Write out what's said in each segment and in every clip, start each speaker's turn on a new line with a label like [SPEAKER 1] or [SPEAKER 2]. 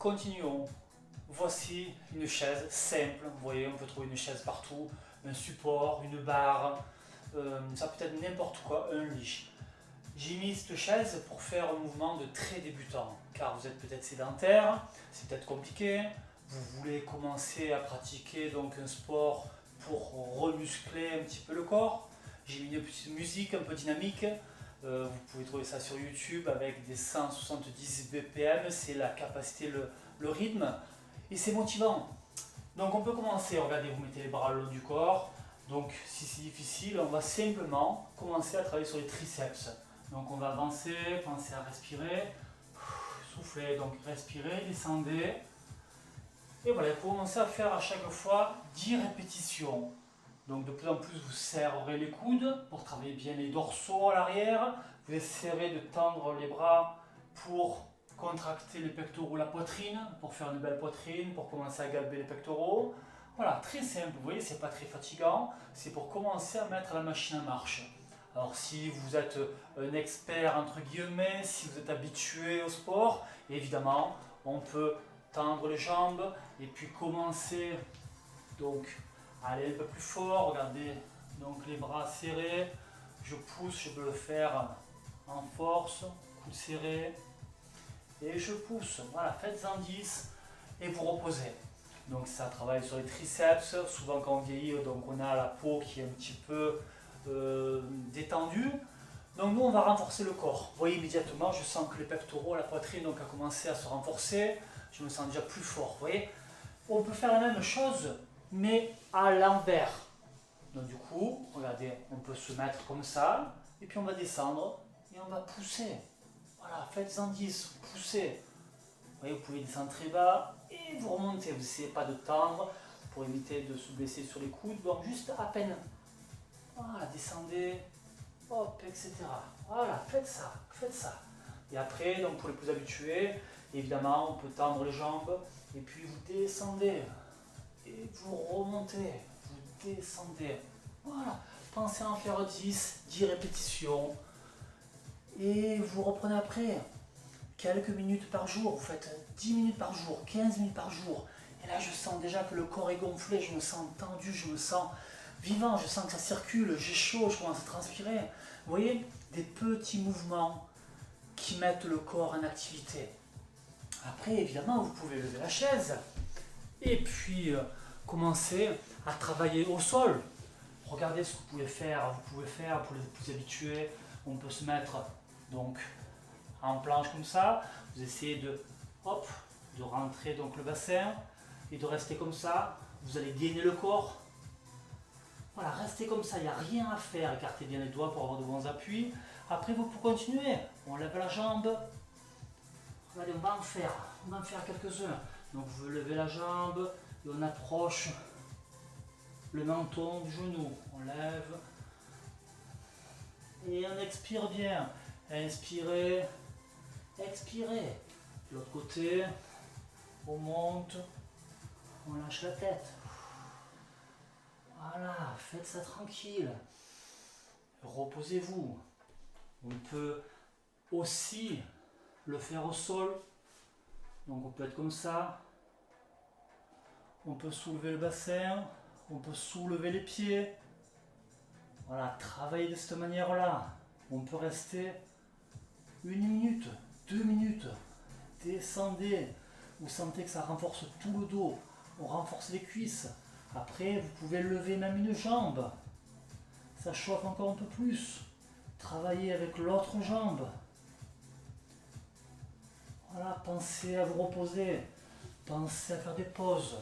[SPEAKER 1] Continuons. Voici une chaise simple. Vous voyez, on peut trouver une chaise partout. Un support, une barre, ça peut être n'importe quoi, un lit. J'ai mis cette chaise pour faire un mouvement de très débutant, car vous êtes peut-être sédentaire, c'est peut-être compliqué, vous voulez commencer à pratiquer donc un sport pour remuscler un petit peu le corps. J'ai mis une petite musique un peu dynamique, vous pouvez trouver ça sur YouTube avec des 170 BPM, c'est la capacité, le rythme, et c'est motivant. Donc on peut commencer, regardez, vous mettez les bras le long du corps, donc si c'est difficile, on va simplement commencer à travailler sur les triceps. Donc on va avancer, pensez à respirer, soufflez, donc respirez, descendez. Et voilà, vous commencez à faire à chaque fois 10 répétitions. Donc de plus en plus vous serrerez les coudes pour travailler bien les dorsaux à l'arrière. Vous essaierez de tendre les bras pour contracter les pectoraux, la poitrine, pour faire une belle poitrine, pour commencer à galber les pectoraux. Voilà, très simple, vous voyez, c'est pas très fatigant, c'est pour commencer à mettre la machine en marche. Alors si vous êtes un expert entre guillemets, si vous êtes habitué au sport, évidemment, on peut tendre les jambes et puis commencer donc à aller un peu plus fort. Regardez, donc les bras serrés, je pousse, je peux le faire en force, coude serré, et je pousse. Voilà, faites-en 10 et vous reposez. Donc ça travaille sur les triceps, souvent quand on vieillit, donc on a la peau qui est un petit peu détendue. Donc nous on va renforcer le corps. Vous voyez immédiatement, je sens que les pectoraux, la poitrine donc a commencé à se renforcer. Je me sens déjà plus fort. Vous voyez, on peut faire la même chose, mais à l'envers. Donc du coup, regardez, on peut se mettre comme ça, et puis on va descendre, et on va pousser. Voilà, faites-en 10, poussez. Vous voyez, vous pouvez descendre très bas, et vous remontez. Vous n'essayez pas de tendre, pour éviter de se blesser sur les coudes, donc juste à peine. Voilà, descendez, hop, etc. Voilà, faites ça, faites ça. Et après, donc pour les plus habitués, évidemment, on peut tendre les jambes, et puis vous descendez, et vous remontez, vous descendez. Voilà, pensez à en faire 10 répétitions, et vous reprenez après. Quelques minutes par jour, vous faites 10 minutes par jour, 15 minutes par jour. Et là, je sens déjà que le corps est gonflé, je me sens tendu, je me sens vivant, je sens que ça circule, j'ai chaud, je commence à transpirer. Vous voyez, des petits mouvements qui mettent le corps en activité. Après, évidemment, vous pouvez lever la chaise et puis commencer à travailler au sol. Regardez ce que vous pouvez faire. Vous pouvez faire pour les plus habitués. On peut se mettre donc en planche comme ça. Vous essayez de, hop, de rentrer donc le bassin et de rester comme ça. Vous allez gainer le corps. Voilà, restez comme ça, il n'y a rien à faire. Écartez bien les doigts pour avoir de bons appuis. Après, vous pouvez continuer. On lève la jambe. Regardez, on va en faire quelques-uns. Donc, vous levez la jambe et on approche le menton du genou. On lève et on expire bien. Inspirez, expirez. De l'autre côté, on monte, on lâche la tête. Voilà, faites ça tranquille. Reposez-vous. On peut aussi le faire au sol. Donc on peut être comme ça. On peut soulever le bassin. On peut soulever les pieds. Voilà, travaillez de cette manière-là. On peut rester 1 minute, 2 minutes. Descendez. Vous sentez que ça renforce tout le dos. On renforce les cuisses. Après, vous pouvez lever même une jambe. Ça chauffe encore un peu plus. Travaillez avec l'autre jambe. Voilà, pensez à vous reposer. Pensez à faire des pauses.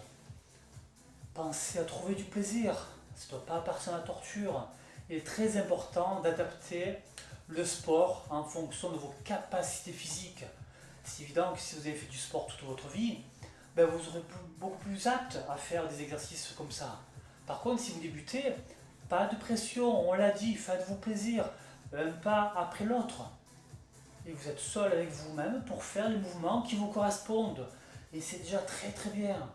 [SPEAKER 1] Pensez à trouver du plaisir. Ça ne doit pas appartenir à la torture. Il est très important d'adapter le sport en fonction de vos capacités physiques. C'est évident que si vous avez fait du sport toute votre vie, ben vous serez beaucoup plus apte à faire des exercices comme ça. Par contre, si vous débutez, pas de pression, on l'a dit, faites-vous plaisir, un pas après l'autre. Et vous êtes seul avec vous-même pour faire les mouvements qui vous correspondent. Et c'est déjà très très bien.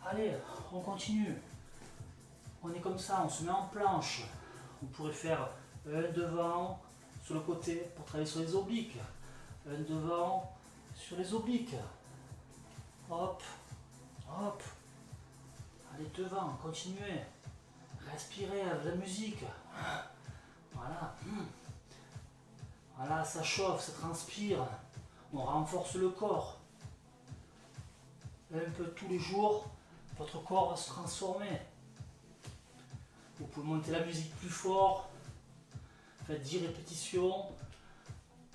[SPEAKER 1] Allez, on continue. On est comme ça, on se met en planche. On pourrait faire un devant sur le côté pour travailler sur les obliques. Un devant sur les obliques. Hop, hop. Allez devant, continuez. Respirez avec la musique. Voilà. Voilà, ça chauffe, ça transpire. On renforce le corps. Un peu tous les jours, votre corps va se transformer. Vous pouvez monter la musique plus fort. Faites 10 répétitions.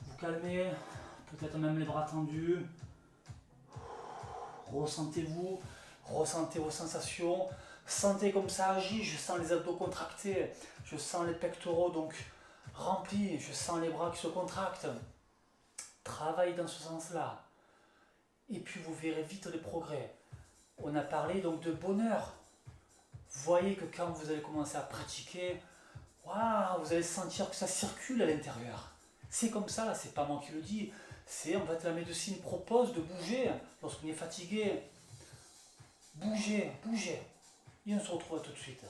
[SPEAKER 1] Vous calmez. Peut-être même les bras tendus. Ressentez-vous. Ressentez vos sensations. Sentez comme ça agit. Je sens les abdos contractés. Je sens les pectoraux donc remplis. Je sens les bras qui se contractent. Travaillez dans ce sens-là. Et puis vous verrez vite les progrès. On a parlé donc de bonheur. Voyez que quand vous allez commencer à pratiquer, waouh, vous allez sentir que ça circule à l'intérieur. C'est comme ça, c'est pas moi qui le dis. C'est en fait la médecine propose de bouger lorsqu'on est fatigué. Bougez, bougez. Et on se retrouve tout de suite.